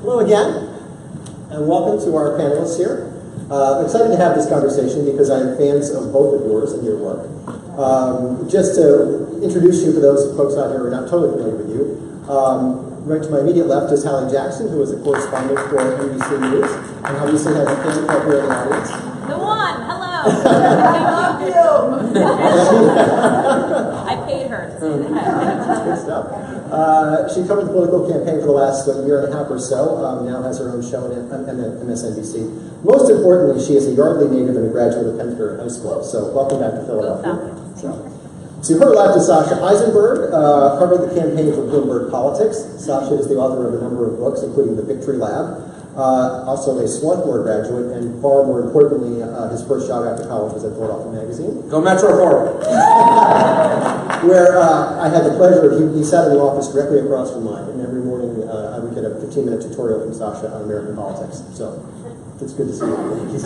Hello again, and welcome to our panelists here. I'm excited to have this conversation because I'm fans of both of yours and your work. Just to introduce you to those folks out here who are not totally familiar with you, right to my immediate left is Hallie Jackson, who is a correspondent for NBC News, and obviously has a fan club here in the audience. The one, hello. I love you. I paid her to say that. Good stuff. She covered the political campaign for the last year and a half or so. Now has her own show on MSNBC. Most importantly, she is a Yardley native and a graduate of Penn High School. So welcome back to Philadelphia. To her left is Sasha Issenberg, covered the campaign for Bloomberg Politics. Sasha is the author of a number of books, including The Victory Lab. Also a Swarthmore graduate, and far more importantly, his first job after college was at Philadelphia Magazine. Go Metro Florida! Where I had the pleasure of, he sat in the office directly across from mine, and every morning I would get a 15-minute tutorial from Sasha on American politics. So it's good to see you.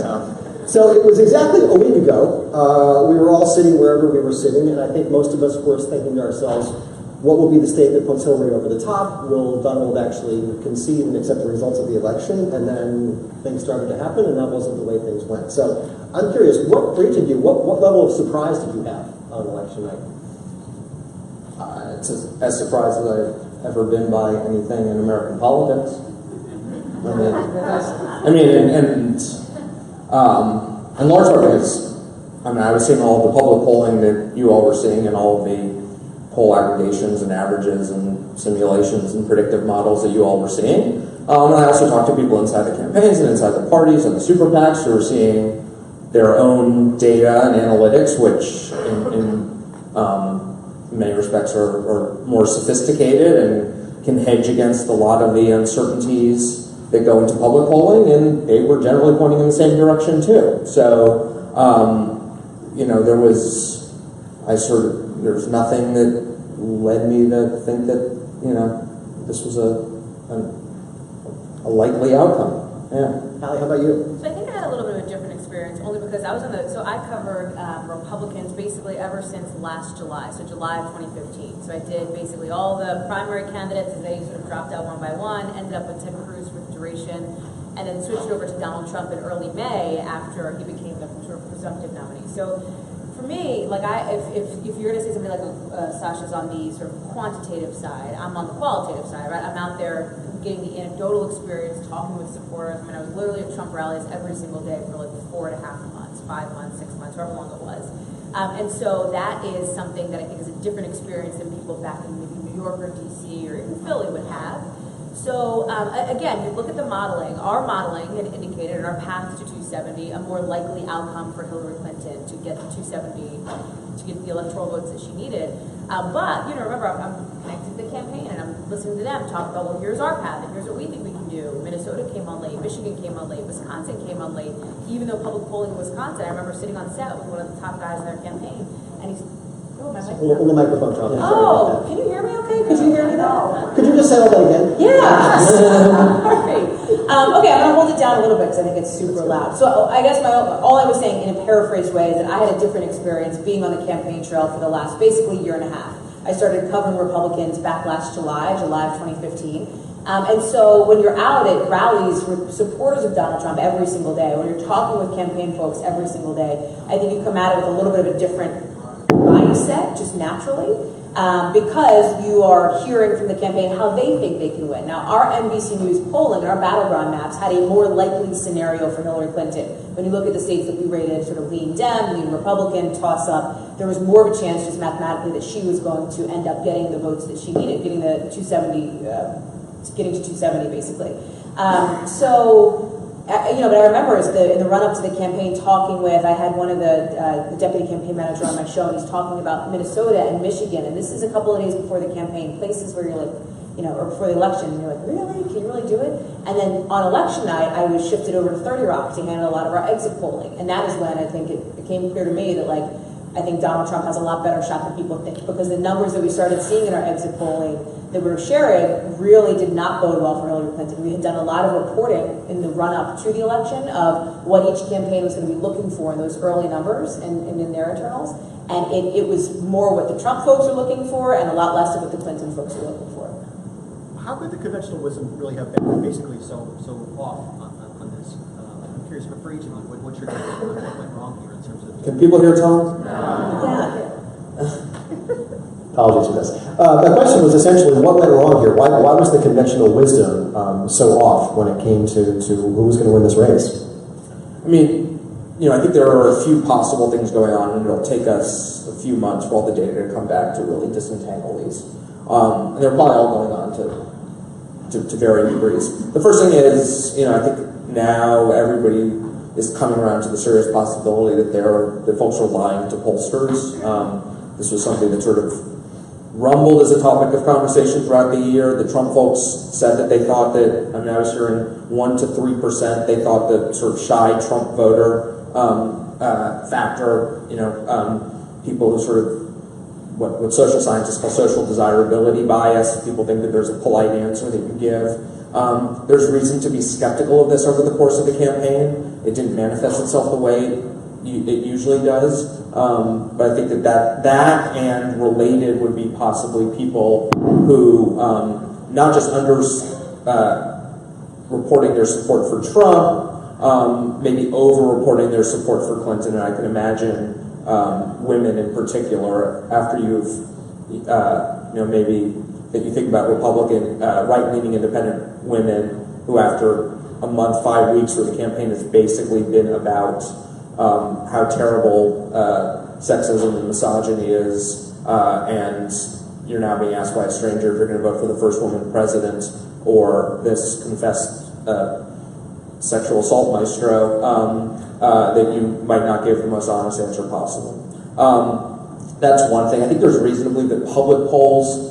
So it was exactly a week ago. We were all sitting wherever we were sitting, and I think most of us were thinking to ourselves, what will be the state that puts Hillary over the top? Will Donald actually concede and accept the results of the election? And then things started to happen, and that wasn't the way things went. So I'm curious, what for each of you, what level of surprise did you have on election night? It's as surprised as I've ever been by anything in American politics. In large part because, I was seeing all the public polling that you all were seeing and all of the poll aggregations and averages and simulations and predictive models that you all were seeing. And I also talked to people inside the campaigns and inside the parties and the super PACs who are seeing their own data and analytics, which in many respects are more sophisticated and can hedge against a lot of the uncertainties that go into public polling, and they were generally pointing in the same direction too. So, there was nothing that led me to think that, this was a likely outcome. Yeah. Hallie, how about you? So I think I had a little bit of a different experience, only because I was I covered Republicans basically ever since last July, so July of 2015. So I did basically all the primary candidates as they sort of dropped out one by one, ended up with Ted Cruz for the duration, and then switched over to Donald Trump in early May after he became the sort of presumptive nominee. So for me, if you're going to say something like Sasha's on the sort of quantitative side, I'm on the qualitative side, right? I'm out there getting the anecdotal experience, talking with supporters. I was literally at Trump rallies every single day for like 4.5 months, 5 months, 6 months, however long it was. And so that is something that I think is a different experience than people back in maybe New York or DC or even Philly would have. So again, you look at the modeling. Our modeling had indicated in our path to 270 a more likely outcome for Hillary Clinton to get to 270, to get the electoral votes that she needed. But remember, I'm connected to the campaign and I'm listening to them talk about, well, here's our path and here's what we think we can do. Minnesota came on late, Michigan came on late, Wisconsin came on late. Even though public polling in Wisconsin, I remember sitting on set with one of the top guys in their campaign, and he's Hold the microphone, John. Oh, can you hear me okay? Could you hear me though? Could you just say all that again? Yeah. Sorry. Okay, I'm going to hold it down a little bit because I think it's super loud. So I guess all I was saying in a paraphrased way is that I had a different experience being on the campaign trail for the last basically year and a half. I started covering Republicans back last July of 2015. And so when you're out at rallies with supporters of Donald Trump every single day, when you're talking with campaign folks every single day, I think you come at it with a little bit of a different mindset, just naturally, because you are hearing from the campaign how they think they can win. Now, our NBC News polling, our battleground maps, had a more likely scenario for Hillary Clinton. When you look at the states that we rated sort of lean Dem, lean Republican, toss-up, there was more of a chance just mathematically that she was going to end up getting the votes that she needed, getting the 270, getting to 270, basically. But I remember in the run-up to the campaign talking with, I had one of the deputy campaign manager on my show, and he's talking about Minnesota and Michigan, and this is a couple of days before the campaign, places where you're like, or before the election, and you're like, really? Can you really do it? And then on election night, I was shifted over to 30 Rock to handle a lot of our exit polling, and that is when I think it became clear to me that, I think Donald Trump has a lot better shot than people think, because the numbers that we started seeing in our exit polling that we were sharing really did not bode well for Hillary Clinton. We had done a lot of reporting in the run-up to the election of what each campaign was going to be looking for in those early numbers and in their internals. And it was more what the Trump folks were looking for and a lot less of what the Clinton folks were looking for. How could the conventional wisdom really have been basically so off on this? I'm curious, but for each of you, what's your take on what went wrong here in terms of... Can people hear Tom? Yeah. Apologies for this. My question was essentially, what went wrong here? Why was the conventional wisdom so off when it came to who was going to win this race? I mean, I think there are a few possible things going on, and it'll take us a few months for all the data to come back to really disentangle these. And they're probably all going on to varying degrees. The first thing is, I think now everybody is coming around to the serious possibility that folks are lying to pollsters. This was something that sort of rumbled as a topic of conversation throughout the year. The Trump folks said that they thought that, I was hearing 1 to 3%, they thought the sort of shy Trump voter factor, people who sort of, what social scientists call social desirability bias, people think that there's a polite answer that you give. There's reason to be skeptical of this over the course of the campaign. It didn't manifest itself the way it usually does. But I think that and related would be possibly people who not just reporting their support for Trump, maybe over-reporting their support for Clinton. And I can imagine women in particular, after you've, maybe if you think about Republican, right-leaning independent women who after a month, 5 weeks where the campaign has basically been about how terrible sexism and misogyny is, and you're now being asked by a stranger if you're going to vote for the first woman president or this confessed sexual assault maestro, that you might not give the most honest answer possible. That's one thing. I think there's reason to believe that public polls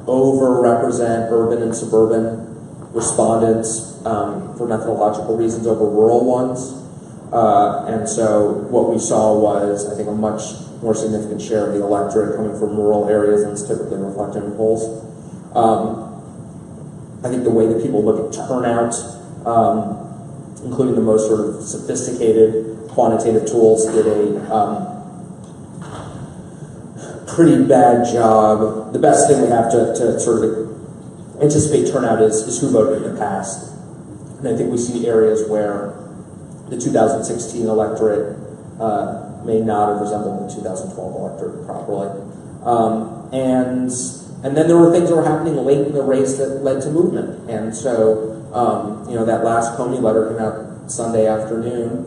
overrepresent urban and suburban respondents for methodological reasons over rural ones. And so what we saw was, I think, a much more significant share of the electorate coming from rural areas than is typically reflected in polls. I think the way that people look at turnout, including the most sort of sophisticated quantitative tools, did a pretty bad job. The best thing we have to sort of anticipate turnout is who voted in the past. And I think we see areas where the 2016 electorate may not have resembled the 2012 electorate properly. And then there were things that were happening late in the race that led to movement. And so, that last Comey letter came out Sunday afternoon,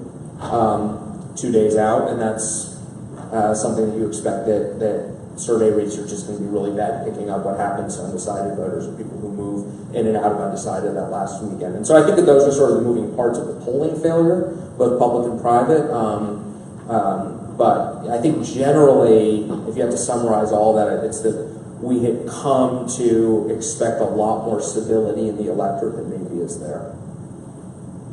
2 days out, and that's something that you expect that survey research is going to be really bad picking up what happens to undecided voters or people who move in and out of undecided that last weekend. And so I think that those are sort of the moving parts of the polling failure, both public and private. But I think generally, if you have to summarize all that, it's that we had come to expect a lot more stability in the electorate than maybe is there.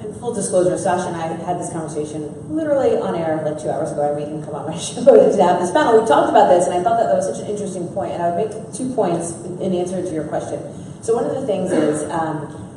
And full disclosure, Sasha and I had this conversation literally on air like 2 hours ago. I made him come on my show to have this panel. We talked about this, and I thought that was such an interesting point. And I would make 2 points in answer to your question. So one of the things is,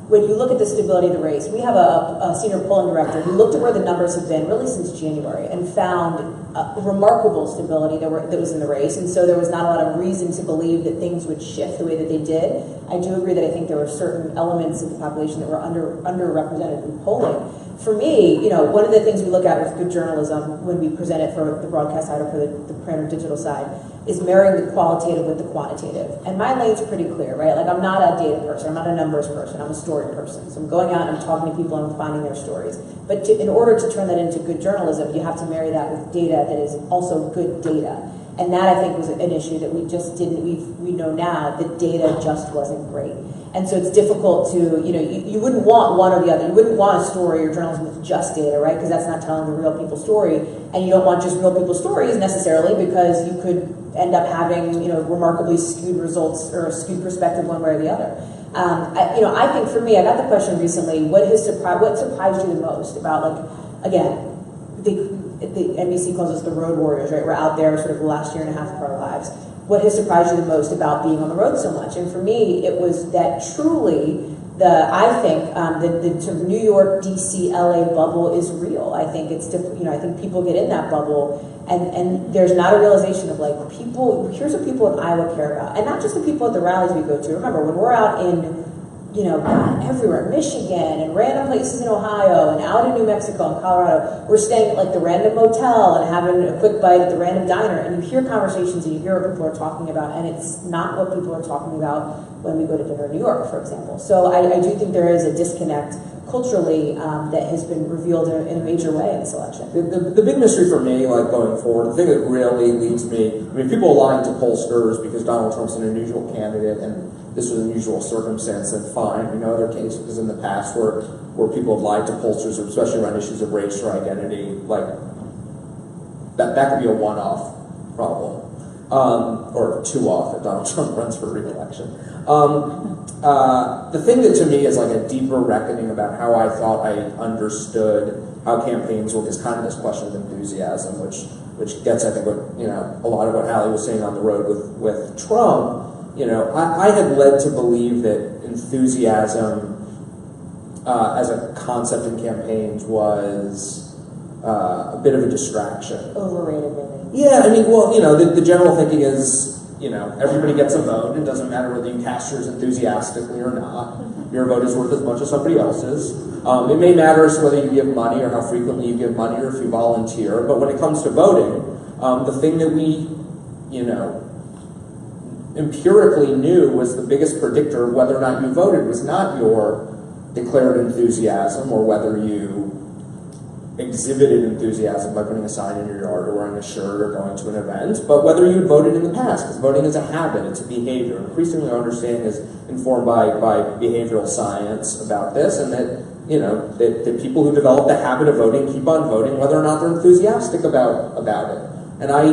when you look at the stability of the race, we have a senior polling director who looked at where the numbers have been really since January and found remarkable stability that was in the race. And so there was not a lot of reason to believe that things would shift the way that they did. I do agree that I think there were certain elements of the population that were underrepresented in polling. For me, one of the things we look at with good journalism when we present it for the broadcast side or for the print or digital side is marrying the qualitative with the quantitative. And my lane's pretty clear, right? Like, I'm not a data person, I'm not a numbers person, I'm a story person. So I'm going out and I'm talking to people and I'm finding their stories. But in order to turn that into good journalism, you have to marry that with data that is also good data. And that, I think, was an issue that we just didn't, we know now that data just wasn't great. And so it's difficult to, you wouldn't want one or the other. You wouldn't want a story or journalism with just data, right? Because that's not telling the real people's story. And you don't want just real people's stories necessarily, because you could end up having, remarkably skewed results or a skewed perspective one way or the other. I think for me, I got the question recently, what surprised you the most about, again, the NBC calls us the road warriors, right? We're out there sort of the last year and a half of our lives. What has surprised you the most about being on the road so much? And for me, it was that truly I think the sort of New York, DC, LA bubble is real. I think it's I think people get in that bubble, and there's not a realization of like people. Here's what people in Iowa care about, and not just the people at the rallies we go to. Remember, when we're out in God, everywhere, Michigan and random places in Ohio and out in New Mexico and Colorado, we're staying at like the random motel and having a quick bite at the random diner, and you hear conversations and you hear what people are talking about, and it's not what people are talking about when we go to dinner in New York, for example. So I do think there is a disconnect culturally that has been revealed in a major way in this election. The big mystery for me, like going forward, the thing that really leads me, I mean, people lying to pollsters because Donald Trump's an unusual candidate and this was an unusual circumstance, then fine. We know other cases in the past where people have lied to pollsters, especially around issues of race or identity. Like, that could be a one-off problem. Or two-off if Donald Trump runs for re-election. The thing that to me is like a deeper reckoning about how I thought I understood how campaigns work is kind of this question of enthusiasm, which gets, I think, what, a lot of what Hallie was saying on the road with Trump. I had led to believe that enthusiasm as a concept in campaigns was a bit of a distraction. Overrated, maybe. Yeah, I mean, well, the general thinking is, everybody gets a vote. It doesn't matter whether you cast yours enthusiastically or not. Your vote is worth as much as somebody else's. It may matter as to whether you give money or how frequently you give money or if you volunteer. But when it comes to voting, the thing that we, empirically knew was the biggest predictor of whether or not you voted was not your declared enthusiasm or whether you exhibited enthusiasm by putting a sign in your yard or wearing a shirt or going to an event, but whether you voted in the past, because voting is a habit, it's a behavior. Increasingly our understanding is informed by behavioral science about this, and that that people who develop the habit of voting keep on voting whether or not they're enthusiastic about it. And I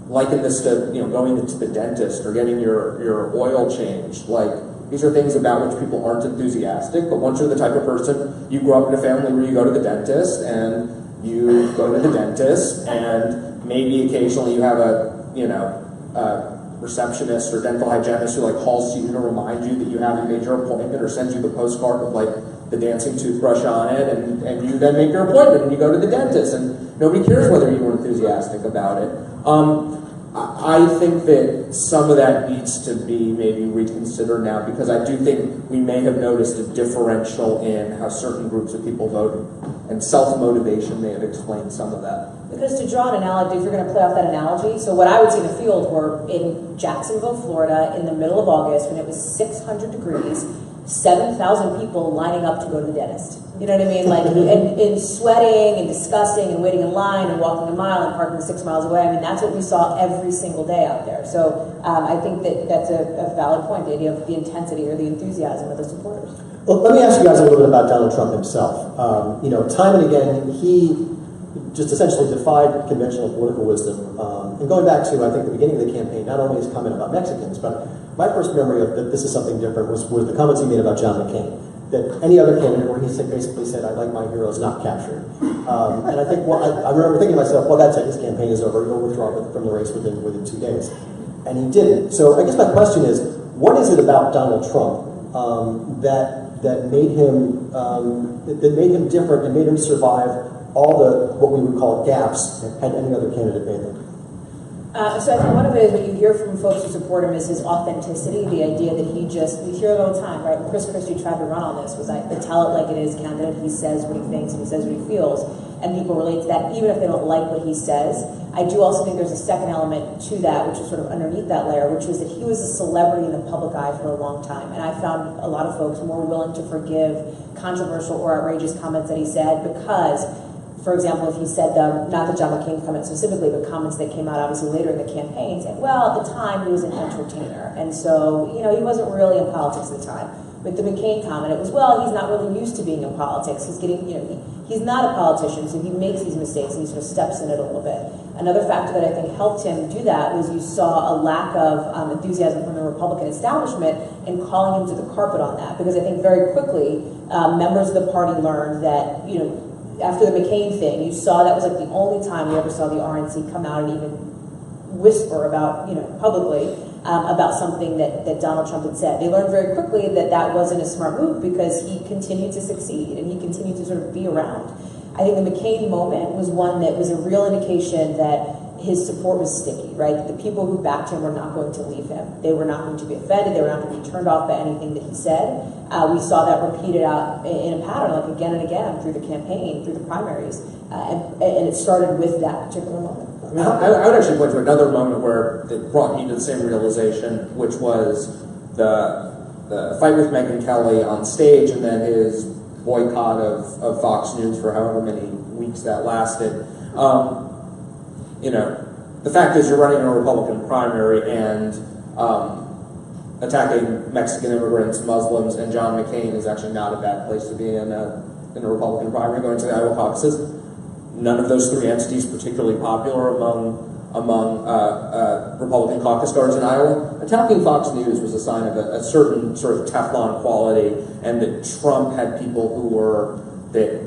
liken this to going to the dentist or getting your oil changed. Like, these are things about which people aren't enthusiastic, but once you're the type of person, you grow up in a family where you go to the dentist and you go to the dentist, and maybe occasionally you have a receptionist or dental hygienist who like calls you to remind you that you haven't made your appointment or sends you the postcard with like the dancing toothbrush on it, and you then make your appointment and you go to the dentist, and nobody cares whether you were enthusiastic about it. I think that some of that needs to be maybe reconsidered now, because I do think we may have noticed a differential in how certain groups of people voted, and self-motivation may have explained some of that. Because to draw an analogy, if you're going to play off that analogy, so what I would see in the field were in Jacksonville, Florida, in the middle of August, when it was 600 degrees, 7,000 people lining up to go to the dentist. You know what I mean? Like, and sweating and disgusting and waiting in line and walking a mile and parking 6 miles away. I mean, that's what we saw every single day out there. So I think that's a valid point, the idea of the intensity or the enthusiasm of the supporters. Well, let me ask you guys a little bit about Donald Trump himself. Time and again, he just essentially defied conventional political wisdom. And going back to, I think, the beginning of the campaign, not only his comment about Mexicans, but my first memory of that this is something different was the comments he made about John McCain. That any other candidate where he basically said, "I like my heroes not captured." And I think, I remember thinking to myself, well, that's it, his campaign is over, he'll withdraw from the race within 2 days. And he didn't. So I guess my question is, what is it about Donald Trump that made him different and made him survive all the, what we would call gaps, had any other candidate made them? So I think one of it is what you hear from folks who support him is his authenticity, the idea that we hear it all the time, right? When Chris Christie tried to run on this, was like the tell it like it is candidate. He says what he thinks and he says what he feels, and people relate to that even if they don't like what he says. I do also think there's a second element to that, which is sort of underneath that layer, which was that he was a celebrity in the public eye for a long time, and I found a lot of folks more willing to forgive controversial or outrageous comments that he said because, for example, if he said not the John McCain comment specifically, but comments that came out obviously later in the campaign saying, well, at the time he was an entertainer. And so, he wasn't really in politics at the time. With the McCain comment, it was, well, he's not really used to being in politics. He's getting, he's not a politician, so he makes these mistakes and he sort of steps in it a little bit. Another factor that I think helped him do that was you saw a lack of enthusiasm from the Republican establishment in calling him to the carpet on that. Because I think very quickly, members of the party learned that, after the McCain thing, you saw that was like the only time we ever saw the RNC come out and even whisper about, publicly, about something that Donald Trump had said. They learned very quickly that that wasn't a smart move because he continued to succeed and he continued to sort of be around. I think the McCain moment was one that was a real indication that his support was sticky, right? The people who backed him were not going to leave him. They were not going to be offended. They were not going to be turned off by anything that he said. We saw that repeated out in a pattern, like again and again, through the campaign, through the primaries. And it started with that particular moment. I mean, I would actually point to another moment where it brought me to the same realization, which was the fight with Megyn Kelly on stage and then his boycott of Fox News for however many weeks that lasted. You know, the fact is you're running a Republican primary and attacking Mexican immigrants, Muslims, and John McCain is actually not a bad place to be in a Republican primary going to the Iowa caucuses. None of those three entities particularly popular among Republican caucus goers in Iowa. Attacking Fox News was a sign of a certain sort of Teflon quality, and that Trump had people who were that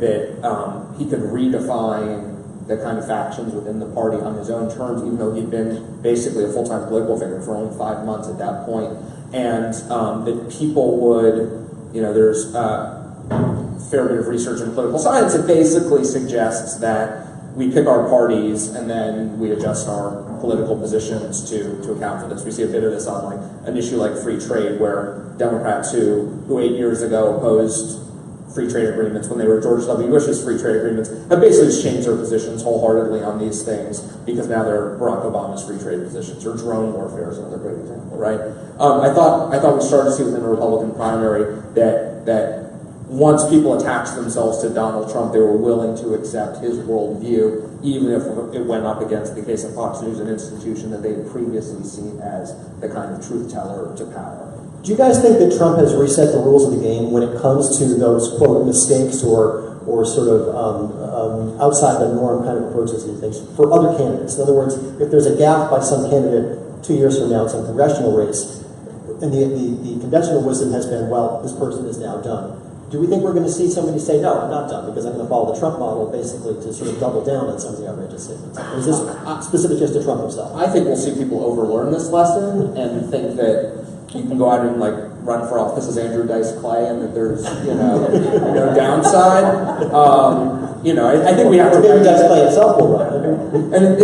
he could redefine the kind of factions within the party on his own terms, even though he'd been basically a full-time political figure for only 5 months at that point. And that people would, you know, there's a fair bit of research in political science that basically suggests that we pick our parties and then we adjust our political positions to account for this. We see a bit of this on like an issue like free trade, where Democrats who 8 years ago opposed free trade agreements when they were George W. Bush's free trade agreements have basically just changed their positions wholeheartedly on these things because now they're Barack Obama's free trade positions, or drone warfare is another great example, right? I thought we started to see within the Republican primary that once people attached themselves to Donald Trump, they were willing to accept his worldview, even if it went up against the case of Fox News, an institution that they had previously seen as the kind of truth teller to power. Do you guys think that Trump has reset the rules of the game when it comes to those, quote, mistakes or sort of outside the norm kind of approaches to things for other candidates? In other words, if there's a gap by some candidate 2 years from now in some congressional race, and the conventional wisdom has been, well, this person is now done. Do we think we're going to see somebody say, no, I'm not done because I'm going to follow the Trump model basically to sort of double down on some of the outrageous statements? Or is this specific just to Trump himself? I think we'll see people overlearn this lesson and think that you can go out and like run for office as Andrew Dice Clay and that there's, you know, no downside. You know, I think we have to... Maybe Dice Clay itself will run. And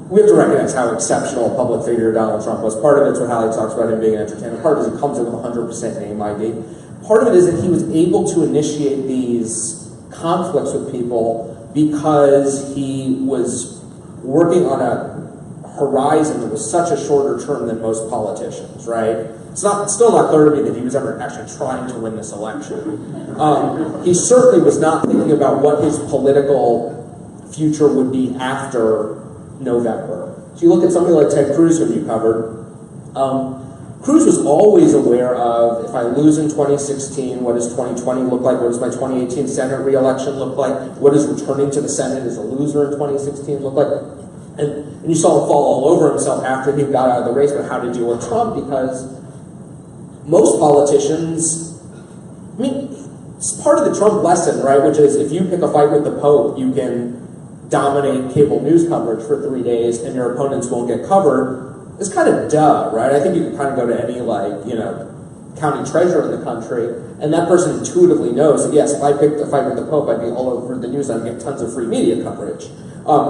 we have to recognize how exceptional a public figure Donald Trump was. Part of it's what Hallie talks about him being an entertainer. Part of it is he comes in with 100% name ID. Part of it is that he was able to initiate these conflicts with people because he was working on a horizon that was such a shorter term than most politicians, right? It's still not clear to me that he was ever actually trying to win this election. He certainly was not thinking about what his political future would be after November. So you look at something like Ted Cruz, whom you covered. Cruz was always aware of, if I lose in 2016, what does 2020 look like? What does my 2018 Senate re-election look like? What does returning to the Senate as a loser in 2016 look like? And you saw him fall all over himself after he got out of the race about how to deal with Trump, because most politicians, I mean, it's part of the Trump lesson, right? Which is if you pick a fight with the Pope, you can dominate cable news coverage for 3 days and your opponents won't get covered. It's kind of duh, right? I think you can kind of go to any, like, you know, county treasurer in the country, and that person intuitively knows that, yes, if I picked a fight with the Pope, I'd be all over the news and I'd get tons of free media coverage.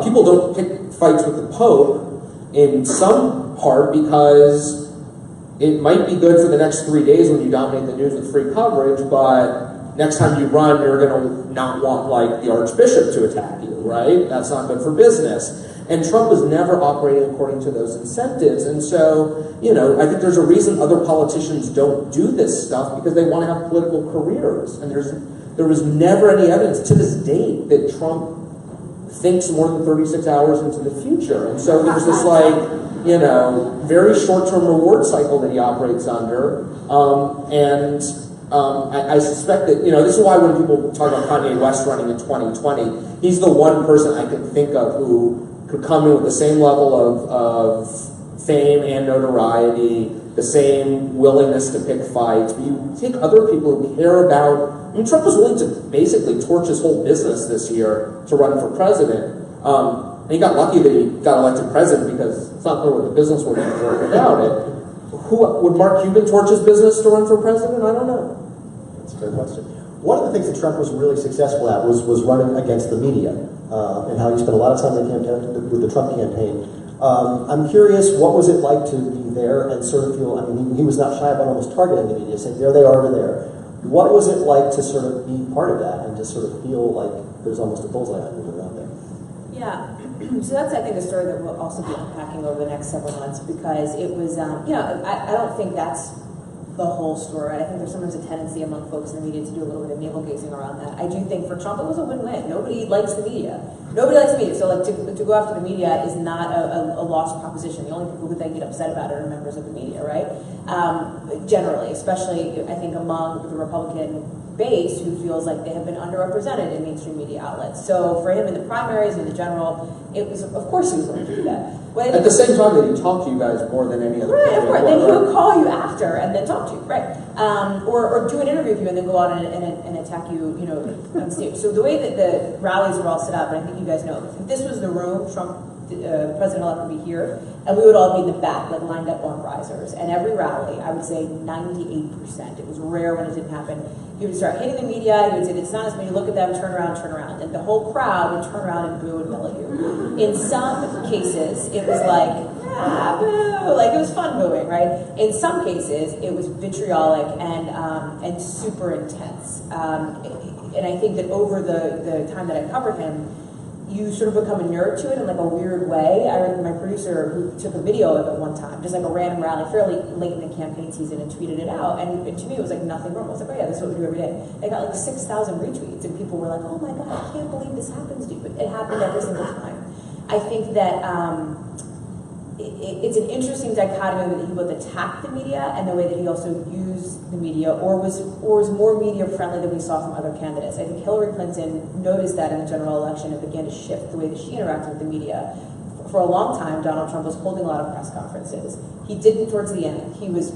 People don't pick fights with the Pope in some part because it might be good for the next 3 days when you dominate the news with free coverage, but next time you run, you're going to not want, like, the Archbishop to attack you, right? That's not good for business. And Trump was never operating according to those incentives. And so, you know, I think there's a reason other politicians don't do this stuff, because they want to have political careers. And there was never any evidence to this date that Trump thinks more than 36 hours into the future. And so there's this, like, you know, very short-term reward cycle that he operates under. I suspect that, you know, this is why when people talk about Kanye West running in 2020, he's the one person I can think of who could come in with the same level of fame and notoriety, the same willingness to pick fights. But you take other people who care about, I mean, Trump was willing to basically torch his whole business this year to run for president. And he got lucky that he got elected president because it's not clear what the business would be without it. Who would Mark Cuban torch his business to run for president? I don't know. That's a fair question. One of the things that Trump was really successful at was running against the media, and how he spent a lot of time in the campaign, with the Trump campaign. I'm curious, what was it like to be there and sort of feel, I mean, he was not shy about almost targeting the media, saying, there they are over there. What was it like to sort of be part of that and just sort of feel like there's almost a bullseye on you around there? Yeah, so that's, I think, a story that we'll also be unpacking over the next several months, because it was, I don't think that's the whole story. I think there's sometimes a tendency among folks in the media to do a little bit of navel gazing around that. I do think for Trump it was a win-win. Nobody likes the media. Nobody likes the media. So like to go after the media is not a lost proposition. The only people who then get upset about it are members of the media, right? Generally, especially I think among the Republican base who feels like they have been underrepresented in mainstream media outlets. So for him in the primaries and the general, it was, of course he was going to do that. At the same time that he talked to you guys more than any other Right, of course. Then he right? would call you after and then talk to you, right? Or do an interview with you and then go out and attack you, on stage. So the way that the rallies were all set up, and I think you guys know, if this was the room, Trump, President-elect would be here, and we would all be in the back, like lined up on risers. And every rally, I would say 98%. It was rare when it didn't happen. He would start hitting the media. He would say, "It's not as many. Look at them. Turn around, turn around." And the whole crowd would turn around and boo and bellow you. In some cases, it was like, boo, like it was fun booing, right? In some cases, it was vitriolic and super intense. And I think that over the time that I covered him, you sort of become inured to it in like a weird way. I remember my producer who took a video of it one time, just like a random rally, fairly late in the campaign season, and tweeted it out. And to me, it was like nothing wrong. I was like, oh yeah, this is what we do every day. It got like 6,000 retweets, and people were like, oh my God, I can't believe this happens to you. But it happened every single time. I think that it's an interesting dichotomy that he both attacked the media and the way that he also used the media, or was more media friendly than we saw from other candidates. I think Hillary Clinton noticed that in the general election and began to shift the way that she interacted with the media. For a long time, Donald Trump was holding a lot of press conferences. He didn't towards the end. He was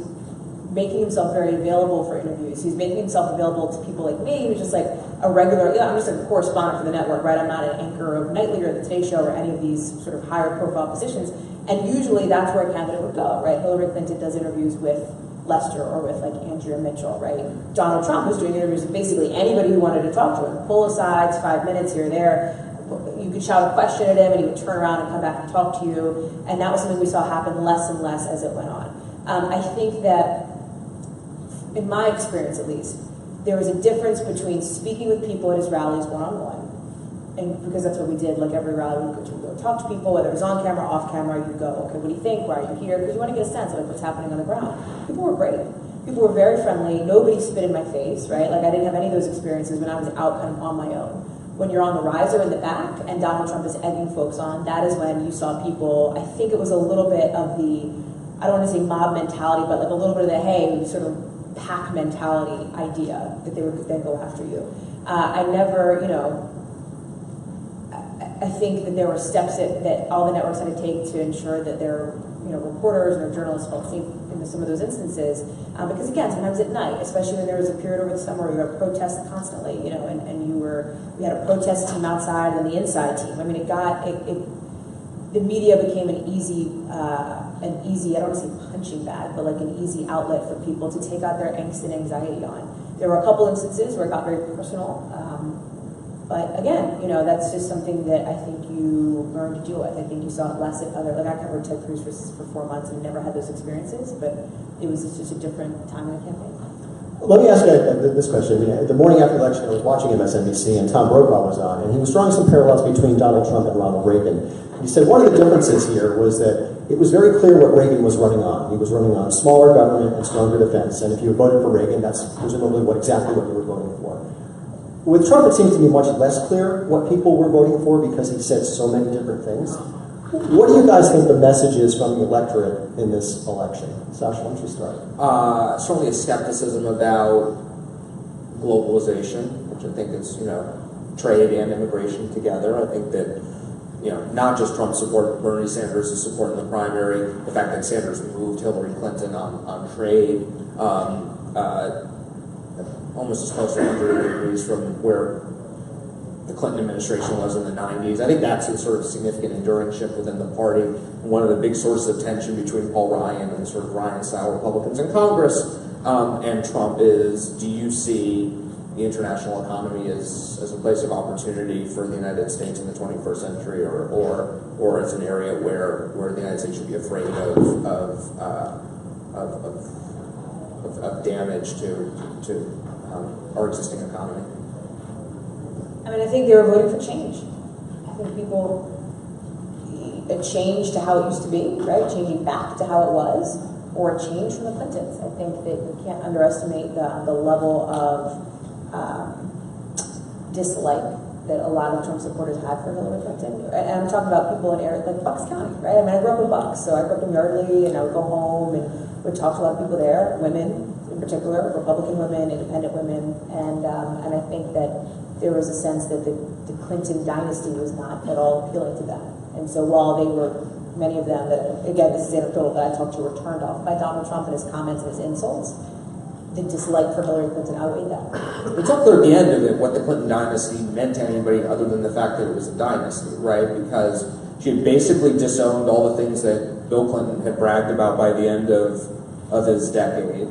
making himself very available for interviews. He was making himself available to people like me. He was just like a regular, I'm just a correspondent for the network, right? I'm not an anchor of Nightly or the Today Show or any of these sort of higher profile positions. And usually that's where a candidate would go, right? Hillary Clinton does interviews with Lester or with like Andrea Mitchell, right? Donald Trump was doing interviews with basically anybody who wanted to talk to him. Pull-asides, 5 minutes here or there. You could shout a question at him and he would turn around and come back and talk to you. And that was something we saw happen less and less as it went on. I think that, in my experience at least, there was a difference between speaking with people at his rallies one-on-one, and because that's what we did, like every rally we would go talk to people, whether it was on camera, off camera, you'd go, okay, what do you think, why are you here? Because you want to get a sense of like what's happening on the ground. People were great. People were very friendly. Nobody spit in my face, right? Like I didn't have any of those experiences when I was out kind of on my own. When you're on the riser in the back and Donald Trump is egging folks on, that is when you saw people, I think it was a little bit of the, I don't want to say mob mentality, but like a little bit of the, hey, sort of pack mentality idea that they would then go after you. I never, I think that there were steps that all the networks had to take to ensure that their reporters and their journalists felt safe in some of those instances. Because again, sometimes at night, especially when there was a period over the summer where you had protests constantly, and we had a protest team outside and the inside team. I mean, the media became an easy, I don't want to say punching bag, but like an easy outlet for people to take out their angst and anxiety on. There were a couple instances where it got very personal. But again, that's just something that I think you learn to deal with. I think you saw it less at other, like I covered Ted Cruz for 4 months and never had those experiences, but it was just a different time in the campaign. Let me ask you this question. The morning after the election, I was watching MSNBC and Tom Brokaw was on, and he was drawing some parallels between Donald Trump and Ronald Reagan. He said one of the differences here was that it was very clear what Reagan was running on. He was running on smaller government and stronger defense, and if you voted for Reagan, that's presumably exactly what you were voting for. With Trump, it seems to be much less clear what people were voting for because he said so many different things. What do you guys think the message is from the electorate in this election? Sasha, why don't you start? Certainly a skepticism about globalization, which I think is, trade and immigration together. I think that, not just Trump's support, Bernie Sanders' support in the primary, the fact that Sanders moved Hillary Clinton on trade, almost as close to 100 degrees from where the Clinton administration was in the 90s. I think that's a sort of significant enduring shift within the party. And one of the big sources of tension between Paul Ryan and sort of Ryan-style Republicans in Congress and Trump is, do you see the international economy as a place of opportunity for the United States in the 21st century, or as an area where the United States should be afraid of damage to our existing economy? I mean, I think they were voting for change. I think people, a change to how it used to be, right? Changing back to how it was, or a change from the Clintons. I think that we can't underestimate the level of dislike that a lot of Trump supporters had for Hillary Clinton. And I'm talking about people in areas like Bucks County, right? I mean, I grew up in Bucks, so I grew up in Yardley, and I would go home and would talk to a lot of people there, women in particular, Republican women, independent women, and I think that there was a sense that the Clinton dynasty was not at all appealing to them. And so while they were, many of them that, again, this is anecdotal, that I talked to were turned off by Donald Trump and his comments and his insults, the dislike for Hillary Clinton outweighed that. It's up there at the end of it what the Clinton dynasty meant to anybody other than the fact that it was a dynasty, right? Because she had basically disowned all the things that Bill Clinton had bragged about by the end of his decade.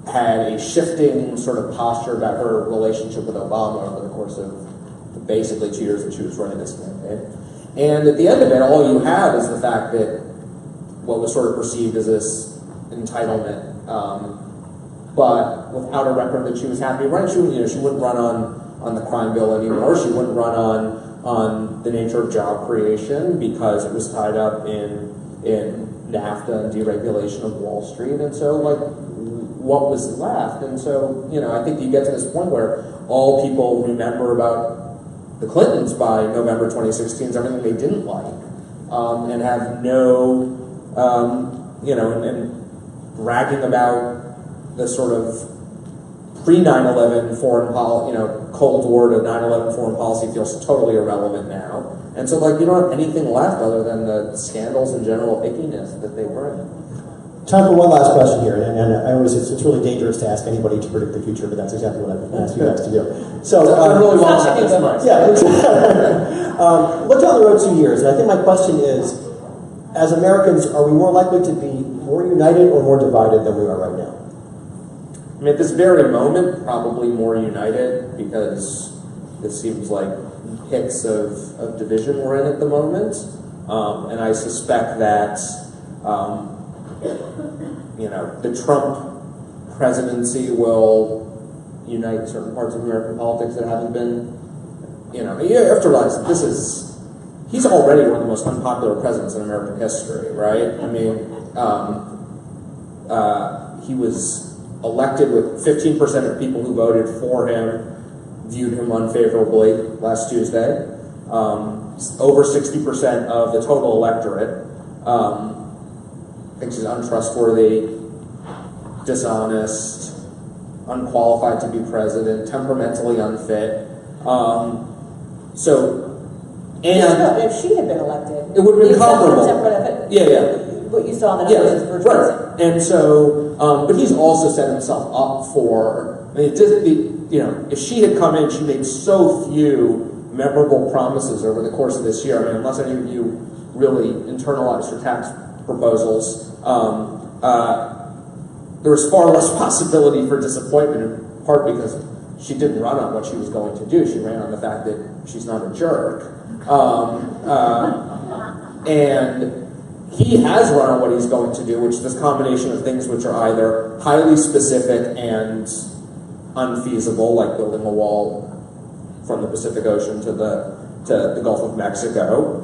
Had a shifting sort of posture about her relationship with Obama over the course of basically 2 years that she was running this campaign. And at the end of it, all you have is the fact that what was sort of perceived as this entitlement, but without a record that she was happy running. She wouldn't run on the crime bill anymore. She wouldn't run on the nature of job creation because it was tied up in NAFTA and deregulation of Wall Street. And so, what was left? And so, I think you get to this point where all people remember about the Clintons by November 2016 is everything they didn't like, and have no, and bragging about the sort of pre-9/11 foreign policy, Cold War to 9/11 foreign policy feels totally irrelevant now. And so, you don't have anything left other than the scandals and general ickiness that they bring. Time for one last question here, and I always, it's really dangerous to ask anybody to predict the future, but that's exactly what I've asked you guys to do. So, really well said. Yeah. Look down the road 2 years, and I think my question is, as Americans, are we more likely to be more united or more divided than we are right now? I mean, at this very moment, probably more united, because it seems like hits of division we're in at the moment. And I suspect that, the Trump presidency will unite certain parts of American politics that haven't been, you have to realize that he's already one of the most unpopular presidents in American history, right? I mean, he was elected with 15% of people who voted for him viewed him unfavorably last Tuesday. Over 60% of the total electorate thinks he's untrustworthy, dishonest, unqualified to be president, temperamentally unfit. If she had been elected, it would have been comparable. Yeah. What you saw in the numbers is virtually the same. Right. And so, but he's also set himself up for. I mean, if she had come in, she made so few memorable promises over the course of this year. I mean, unless any of you really internalized her tax proposals, there was far less possibility for disappointment, in part because she didn't run on what she was going to do. She ran on the fact that she's not a jerk. And he has run on what he's going to do, which is this combination of things which are either highly specific and unfeasible, like building a wall from the Pacific Ocean to the Gulf of Mexico,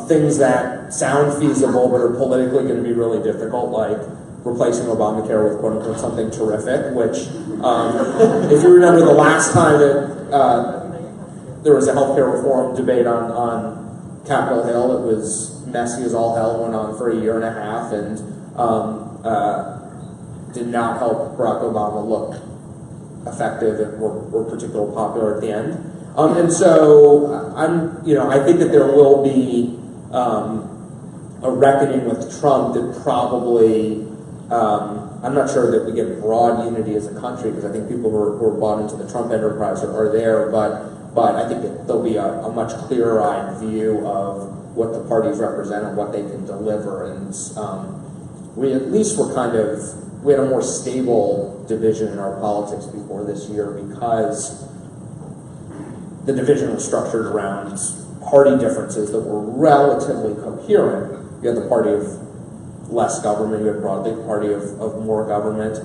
things that sound feasible but are politically going to be really difficult, like replacing Obamacare with quote-unquote something terrific, which, if you remember the last time that there was a healthcare reform debate on Capitol Hill, it was messy as all hell, went on for a year and a half, and did not help Barack Obama look effective or particularly popular at the end. And so I think that there will be a reckoning with Trump that probably I'm not sure that we get broad unity as a country, because I think people who are bought into the Trump enterprise are there, but I think that there'll be a much clearer-eyed view of what the parties represent and what they can deliver. And we at least we had a more stable division in our politics before this year, because the division was structured around party differences that were relatively coherent. You had the party of less government, you had broadly the party of more government.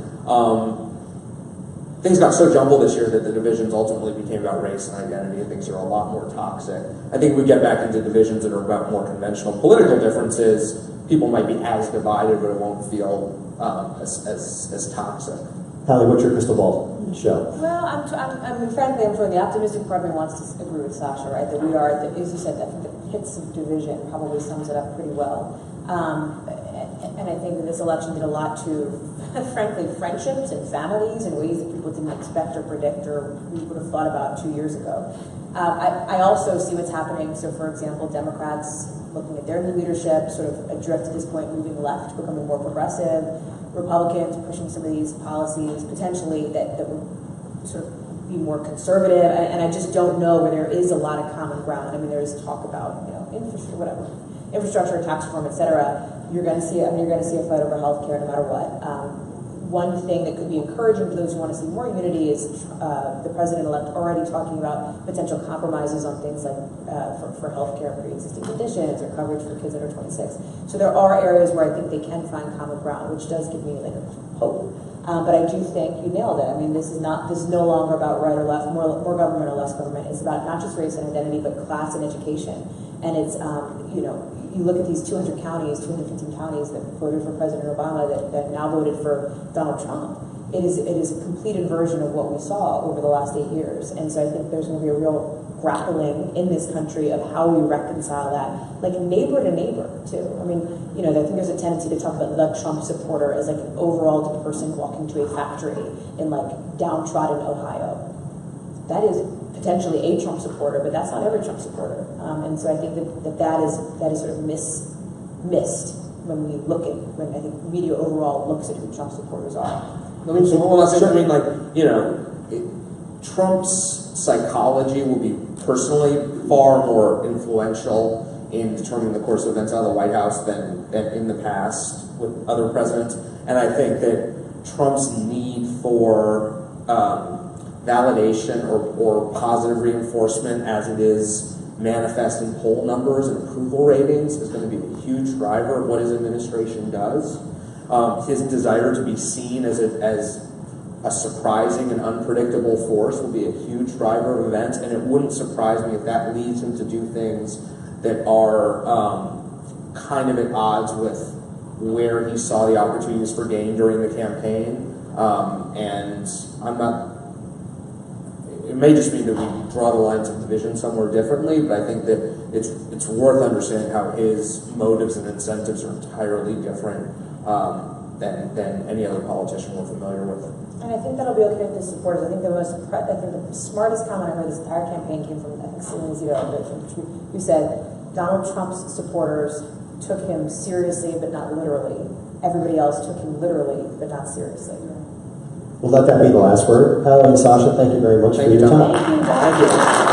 Things got so jumbled this year that the divisions ultimately became about race and identity, and things are a lot more toxic. I think we get back into divisions that are about more conventional political differences. People might be as divided, but it won't feel as toxic. Hallie, what's your crystal ball show? Well, frankly, I'm sure the optimistic part of me wants to agree with Sasha, right? That we are, as you said, I think the pits of division probably sums it up pretty well. And I think that this election did a lot to, frankly, friendships and families in ways that people didn't expect or predict or we would have thought about 2 years ago. I also see what's happening. So, for example, Democrats looking at their new leadership, sort of adrift at this point, moving left, becoming more progressive. Republicans pushing some of these policies potentially that would sort of be more conservative. And I just don't know where there is a lot of common ground. I mean, there is talk about, infrastructure, tax reform, et cetera. You're going to see a fight over healthcare no matter what. One thing that could be encouraging for those who want to see more unity is the president-elect already talking about potential compromises on things like for healthcare, pre-existing conditions, or coverage for kids under 26. So there are areas where I think they can find common ground, which does give me hope. But I do think you nailed it. I mean, this is no longer about right or left, more government or less government. It's about not just race and identity, but class and education. And it's you look at these 215 counties that voted for President Obama that now voted for Donald Trump. It is a complete inversion of what we saw over the last 8 years. And so I think there's going to be a real grappling in this country of how we reconcile that, like neighbor to neighbor too. I mean, I think there's a tendency to talk about the Trump supporter as like an overall person walking to a factory in like downtrodden Ohio. That is potentially a Trump supporter, but that's not every Trump supporter. And so I think that is sort of missed when I think media overall looks at who Trump supporters are. Trump's psychology will be personally far more influential in determining the course of events out of the White House than in the past with other presidents. And I think that Trump's need for validation or positive reinforcement as it is manifest in poll numbers and approval ratings is going to be a huge driver of what his administration does. His desire to be seen as a surprising and unpredictable force will be a huge driver of events, and it wouldn't surprise me if that leads him to do things that are kind of at odds with where he saw the opportunities for gain during the campaign. And it may just mean that we draw the lines of division somewhere differently, but I think that it's worth understanding how his motives and incentives are entirely different than any other politician we're familiar with. And I think that'll be okay with his supporters. I think the smartest comment I heard this entire campaign came from, Celine Zito, who said Donald Trump's supporters took him seriously but not literally. Everybody else took him literally but not seriously. We'll let that be the last word. Hallie and Sasha, thank you very much for your time. Thank you.